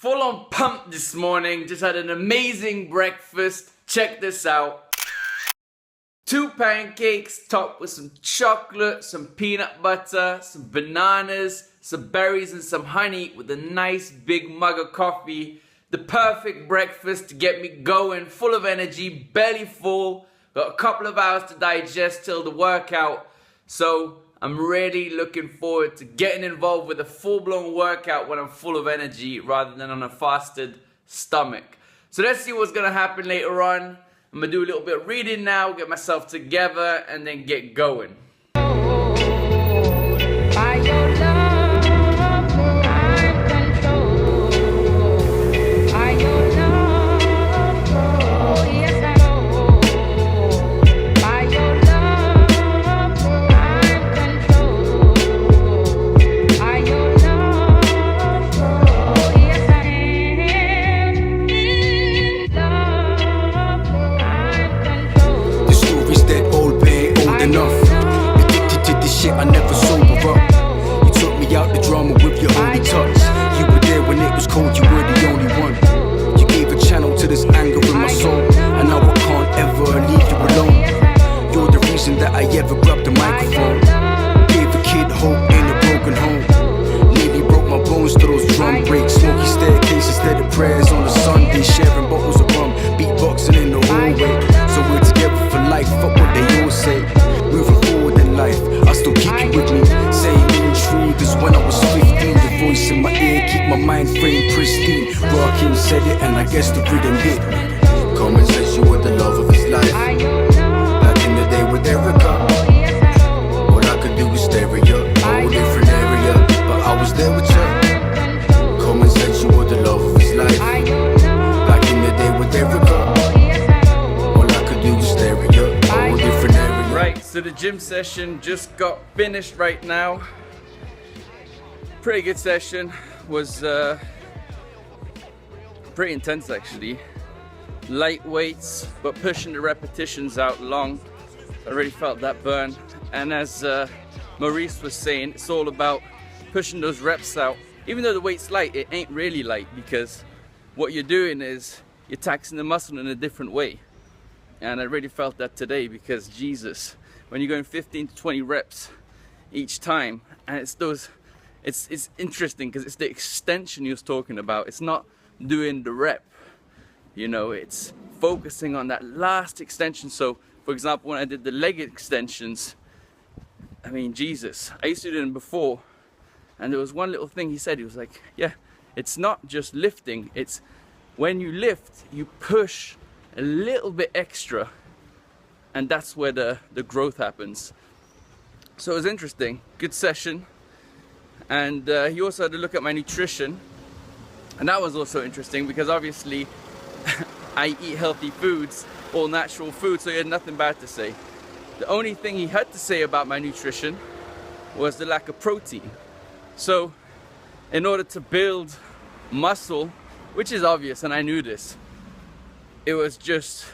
Full on pumped this morning, just had an amazing breakfast. Check this out. 2 pancakes topped with some chocolate, some peanut butter, some bananas, some berries and some honey with a nice big mug of coffee. The perfect breakfast to get me going, full of energy, belly full. Got a couple of hours to digest till the workout. So I'm really looking forward to getting involved with a full-blown workout when I'm full of energy rather than on a fasted stomach. So let's see what's gonna happen later on. I'm gonna do a little bit of reading now, get myself together, and then get going. I never sober up. You took me out the drama with your holy touch. You were there when it was cold, you were the only one. You gave a channel to this anger in my soul, and now I can't ever leave you alone. You're the reason that I ever grabbed the microphone. Gave a kid hope in a broken home. Nearly broke my bones to those drum breaks. Smoky staircase instead of prayers on a Sunday. Sharing bottles of rum, beatboxing in the hallway. So we're together for life, fuck what they all say. Moving forward in life, I still keep you with me. Saying intrigue, cause when I was 15, the voice in my ear, keep my mind frame pristine. Rockin' said it and I guess the rhythm did. Common sense, you were the love of his life. Back in the day with Erica, all I could do was stare at you. Whole different area, but I was there with you. Common sense, you were the love of his life. Back in the day with Erica, all I could do was stare at you. Whole different area. Right, so the gym session just got finished right now. Pretty good session. Was pretty intense actually. Light weights, but pushing the repetitions out long. I really felt that burn. And as Maurice was saying, it's all about pushing those reps out. Even though the weight's light, it ain't really light, because what you're doing is you're taxing the muscle in a different way. And I really felt that today, because Jesus, when you're going 15 to 20 reps each time, and it's those, it's interesting because it's the extension he was talking about. It's not doing the rep, you know, it's focusing on that last extension. So for example, when I did the leg extensions, I mean, Jesus, I used to do them before, and there was one little thing he said. He was like, yeah, it's not just lifting, it's when you lift, you push a little bit extra, and that's where the growth happens. So it was interesting, good session. And he also had to look at my nutrition, and that was also interesting because obviously I eat healthy foods, all natural food, so he had nothing bad to say. The only thing he had to say about my nutrition was the lack of protein. So in order to build muscle, which is obvious and I knew this, it was just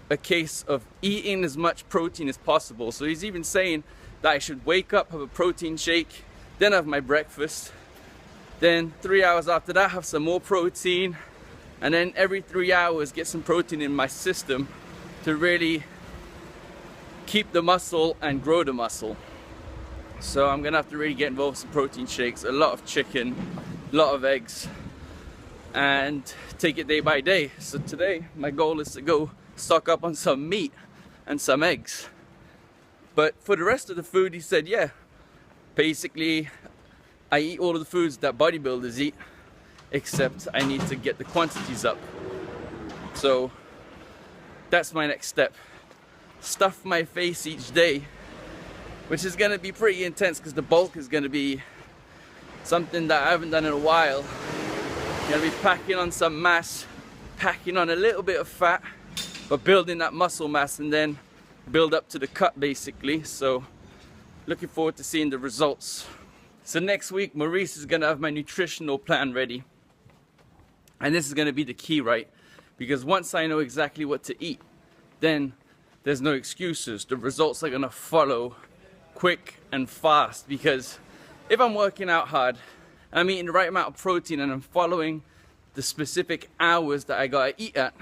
a case of eating as much protein as possible. So he's even saying that I should wake up, have a protein shake, then have my breakfast, then 3 hours after that have some more protein, and then every 3 hours get some protein in my system to really keep the muscle and grow the muscle. So I'm gonna have to really get involved with some protein shakes, a lot of chicken, a lot of eggs, and take it day by day. So today my goal is to go stock up on some meat and some eggs. But for the rest of the food, he said, yeah, basically I eat all of the foods that bodybuilders eat, except I need to get the quantities up. So that's my next step. Stuff my face each day, which is gonna be pretty intense because the bulk is gonna be something that I haven't done in a while. Gonna be packing on some mass, packing on a little bit of fat, but building that muscle mass and then build up to the cut basically. So looking forward to seeing the results. So next week Maurice is gonna have my nutritional plan ready, and this is gonna be the key, right? Because once I know exactly what to eat, then there's no excuses. The results are gonna follow quick and fast, because if I'm working out hard, I'm eating the right amount of protein and I'm following the specific hours that I gotta eat at,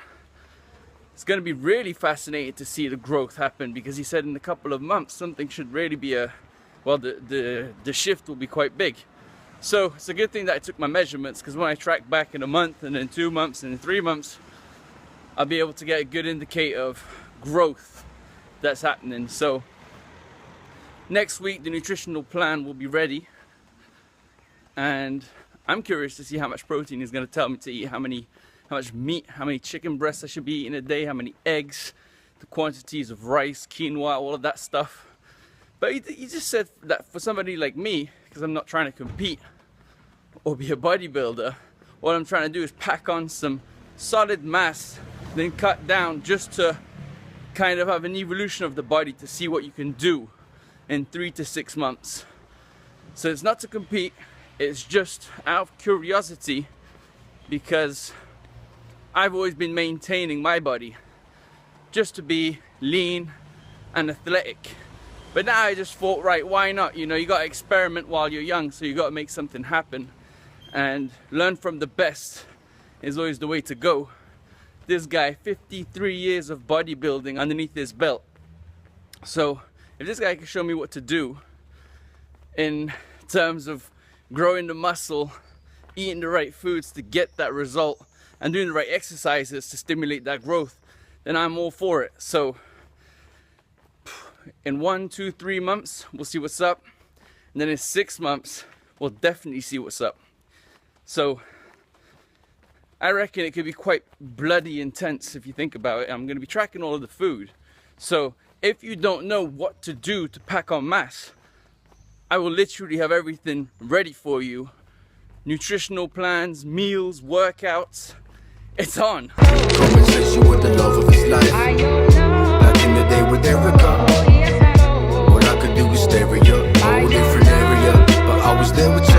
it's gonna be really fascinating to see the growth happen, because he said in a couple of months something should really be the shift will be quite big. So it's a good thing that I took my measurements, because when I track back in a month and then 2 months and then 3 months, I'll be able to get a good indicator of growth that's happening. So next week the nutritional plan will be ready, and I'm curious to see how much protein he's going to tell me to eat, how much meat, how many chicken breasts I should be eating a day, how many eggs, the quantities of rice, quinoa, all of that stuff. But he just said that for somebody like me, because I'm not trying to compete or be a bodybuilder, what I'm trying to do is pack on some solid mass, then cut down, just to kind of have an evolution of the body to see what you can do in 3 to 6 months. So it's not to compete, it's just out of curiosity, because I've always been maintaining my body just to be lean and athletic. But now I just thought, right, why not? You know, you got to experiment while you're young, so you got to make something happen. And learn from the best is always the way to go. This guy, 53 years of bodybuilding underneath his belt. So if this guy can show me what to do in terms of growing the muscle, eating the right foods to get that result, and doing the right exercises to stimulate that growth, then I'm all for it. So in 1, 2, 3 months, we'll see what's up. And then in 6 months, we'll definitely see what's up. So I reckon it could be quite bloody intense if you think about it. I'm going to be tracking all of the food. So if you don't know what to do to pack on mass, I will literally have everything ready for you. Nutritional plans, meals, workouts. It's on. Conversation with the love of his life.